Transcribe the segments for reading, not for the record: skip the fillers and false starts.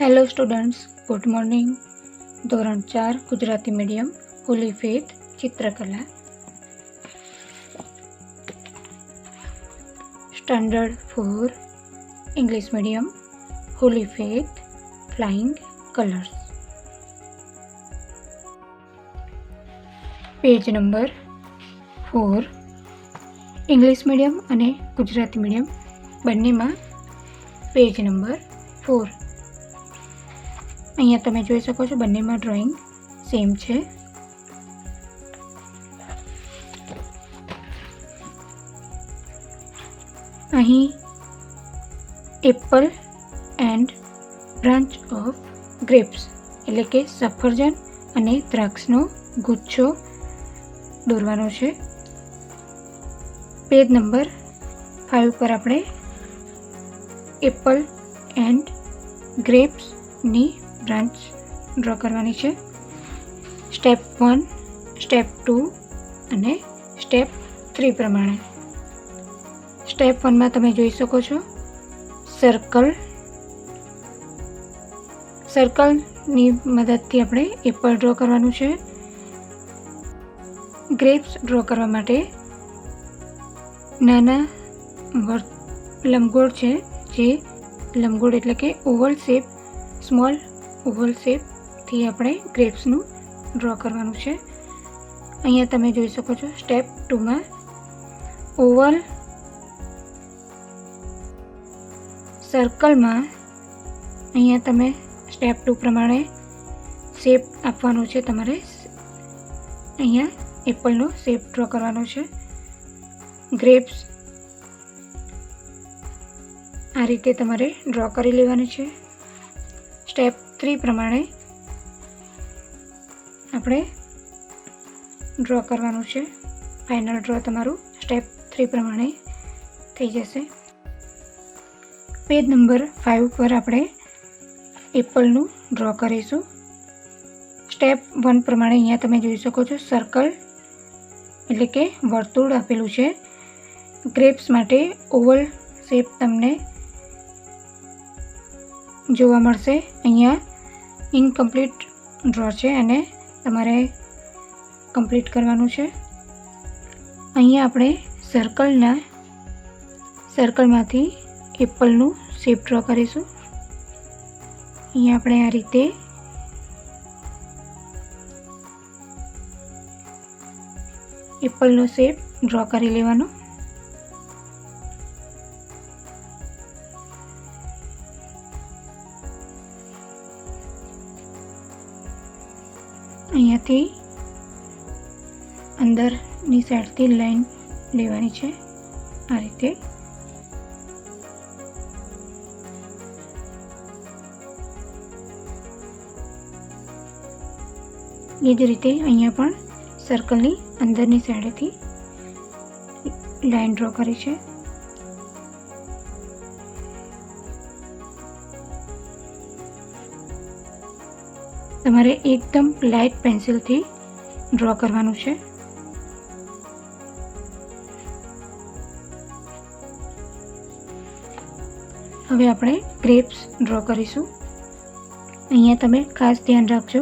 Hello students, good morning. ધોરણ 4 Gujarati medium Holi faith ચિત્રકલા, standard 4 English medium Holi faith flying colours. Page number 4. English medium અને Gujarati medium બંનેમાં page number 4. અહીંયા તમે જોઈ શકો છો બંનેમાં ડ્રોઈંગ સેમ છે. અહીં Apple and branch of grapes એટલે કે સફરજન અને દ્રાક્ષનો ગુચ્છો દોરવાનો છે. પેજ નંબર 5 પર આપણે એપલ એન્ડ ગ્રેપ્સની બ્રાન્ચ ડ્રો કરવાની છે. સ્ટેપ 1, સ્ટેપ 2 અને સ્ટેપ 3 પ્રમાણે. સ્ટેપ 1માં તમે જોઈ શકો છો સર્કલની મદદથી આપણે એપલ ડ્રો કરવાનું છે. ગ્રેપ્સ ડ્રો કરવા માટે નાના લંબગોળ છે, જે લંબગોળ એટલે કે ઓવલ શેપ, સ્મોલ ઓવલ શેપથી આપણે ગ્રેપ્સનું ડ્રો કરવાનું છે. અહીંયા તમે જોઈ શકો છો સ્ટેપ 2માં ઓવલ સર્કલમાં અહીંયા તમે સ્ટેપ 2 પ્રમાણે શેપ આપવાનો છે. તમારે અહીંયા એપલનો શેપ ડ્રો કરવાનો છે. ગ્રેપ્સ આ રીતે તમારે ડ્રો કરી લેવાની છે. સ્ટેપ 3 પ્રમાણે આપણે ડ્રો કરવાનું છે. ફાઇનલ ડ્રો તમારું સ્ટેપ 3 પ્રમાણે થઈ જશે. પેજ નંબર 5 પર આપણે એપલનું ડ્રો કરીશું. સ્ટેપ 1 પ્રમાણે અહીંયા તમે જોઈ શકો છો સર્કલ એટલે કે વર્તુળ આપેલું છે. ગ્રેપ્સ માટે ઓવલ શેપ તમને જોવા મળશે. અહીંયા ઇનકમ્પ્લીટ ડ્રો છે અને તમારે કમ્પ્લીટ કરવાનું છે. અહીંયા આપણે સર્કલમાંથી એપલનું શેપ ડ્રો કરીશું. અહીંયા આપણે આ રીતે એપલનો શેપ ડ્રો કરી લેવાનો. અહીંયાથી અંદરની સાઈડથી લાઈન લેવાની છે આ રીતે. એ જ રીતે અહીંયા પણ સર્કલની અંદરની સાઈડેથી લાઈન ડ્રો કરી છે. તમારે એકદમ લાઇટ પેન્સિલથી ડ્રો કરવાનું છે. હવે આપણે ગ્રેપ્સ ડ્રો કરીશું. અહીંયા તમે ખાસ ધ્યાન રાખજો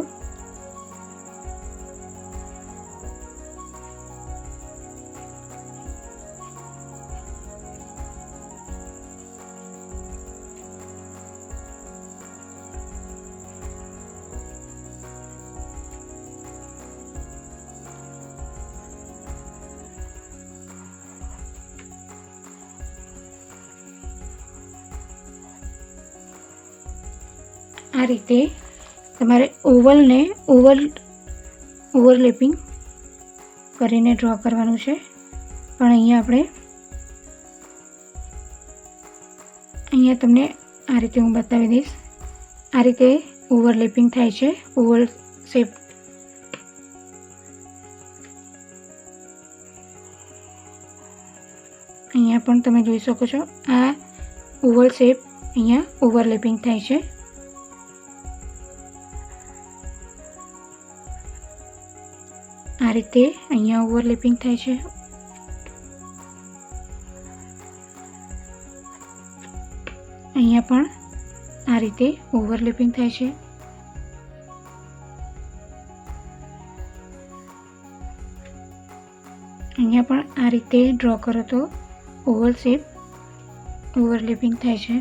આ રીતે તમારે ઓવરલેપિંગ કરીને ડ્રો કરવાનું છે. પણ અહીંયા તમને આ રીતે હું બતાવી દઈશ. આ રીતે ઓવરલેપિંગ થાય છે ઓવલ શેપ. અહીંયા પણ તમે જોઈ શકો છો આ ઓવલ શેપ અહીંયા ઓવરલેપિંગ થાય છે. આ રીતે અહીંયા ઓવરલેપિંગ થાય છે. અહીંયા પણ આ રીતે ઓવરલેપિંગ થાય છે. અહીંયા પણ આ રીતે ડ્રો કરો તો ઓવલ શેપ ઓવરલેપિંગ થાય છે.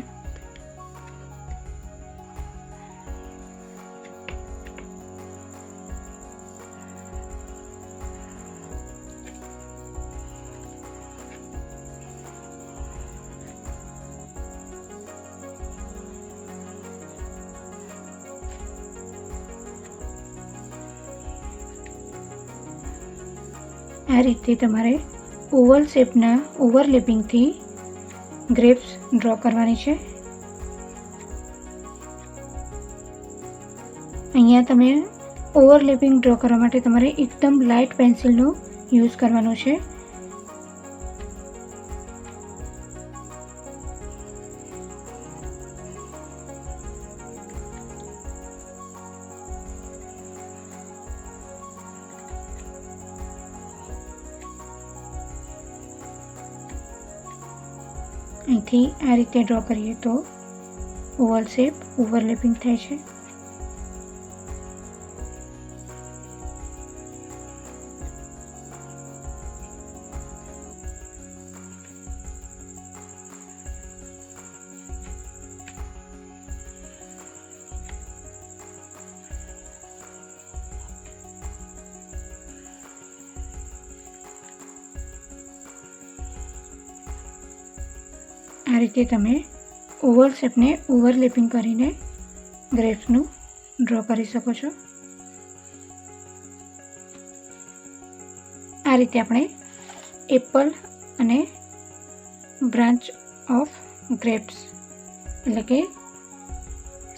આ રીતે તમારે ઓવલ શેપના ઓવરલેપિંગથી ગ્રેપ્સ ડ્રો કરવાની છે. અહીંયા તમે ઓવરલેપિંગ ડ્રો કરવા માટે તમારે એકદમ લાઇટ પેન્સિલનો યુઝ કરવાનો છે. અહીંથી આ રીતે ડ્રો કરીએ તો ઓવલ શેપ ઓવરલેપિંગ થાય છે. આ રીતે તમે ઓવલ શેપને ઓવરલેપિંગ કરીને ગ્રેપ્સનું ડ્રો કરી શકો છો. આ રીતે આપણે એપલ અને બ્રાન્ચ ઓફ ગ્રેપ્સ એટલે કે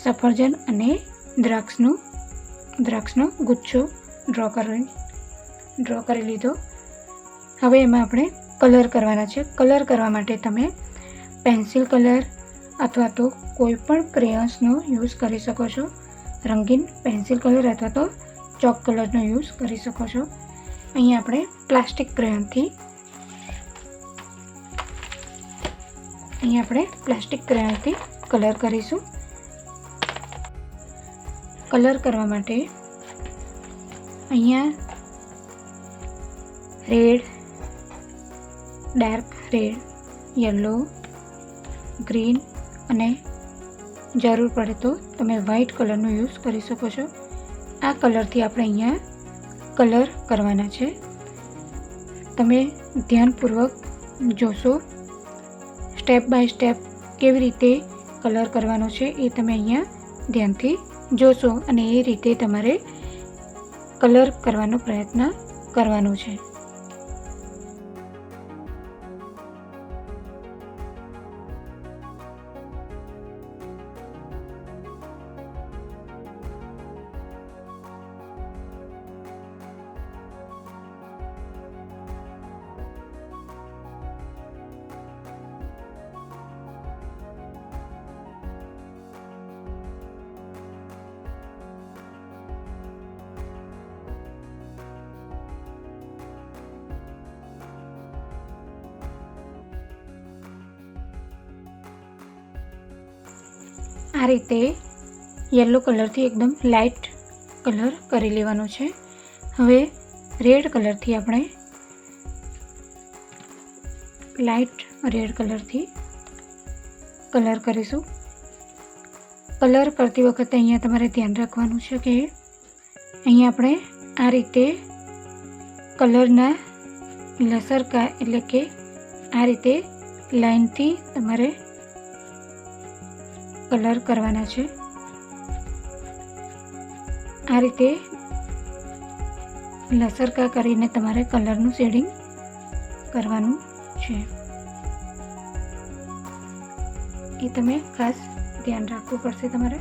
સફરજન અને દ્રાક્ષનો ગુચ્છો ડ્રો કરી લીધો. હવે એમાં આપણે કલર કરવાના છે. કલર કરવા માટે તમે પેન્સિલ કલર અથવા તો કોઈ પણ ક્રેયોન્સનો યુઝ કરી શકો છો. રંગીન પેન્સિલ કલર અથવા તો ચોક કલરનો યુઝ કરી શકો છો. અહીંયા આપણે પ્લાસ્ટિક ક્રેયોનથી કલર કરીશું. કલર કરવા માટે અહીંયા red, dark red, yellow, green અને જરૂર પડે તો તમે વ્હાઇટ કલરનો યુઝ કરી શકો છો. આ કલરથી આપણે અહીંયા કલર કરવાના છે. તમે ધ્યાનપૂર્વક જોશો સ્ટેપ બાય સ્ટેપ કેવી રીતે કલર કરવાનો છે એ તમે અહીંયા ધ્યાનથી જોશો અને એ રીતે તમારે કલર કરવાનો પ્રયત્ન કરવાનો છે. આ રીતે યલો કલરથી એકદમ લાઇટ કલર કરી લેવાનો છે. હવે રેડ કલરથી આપણે લાઇટ રેડ કલરથી કલર કરીશું. કલર કરતી વખતે અહીંયા તમારે ધ્યાન રાખવાનું છે કે અહીંયા આપણે આ રીતે કલરના લસરકા એટલે કે આ રીતે લાઇનથી તમારે કલર કરવાના છે. આ રીતે લસરકા કરીને તમારે કલરનું શેડિંગ કરવાનું છે. એ તમે ખાસ ધ્યાન રાખવું પડશે તમારે.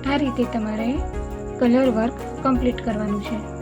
આ રીતે તમારે કલર વર્ક કમ્પ્લીટ કરવાનું છે.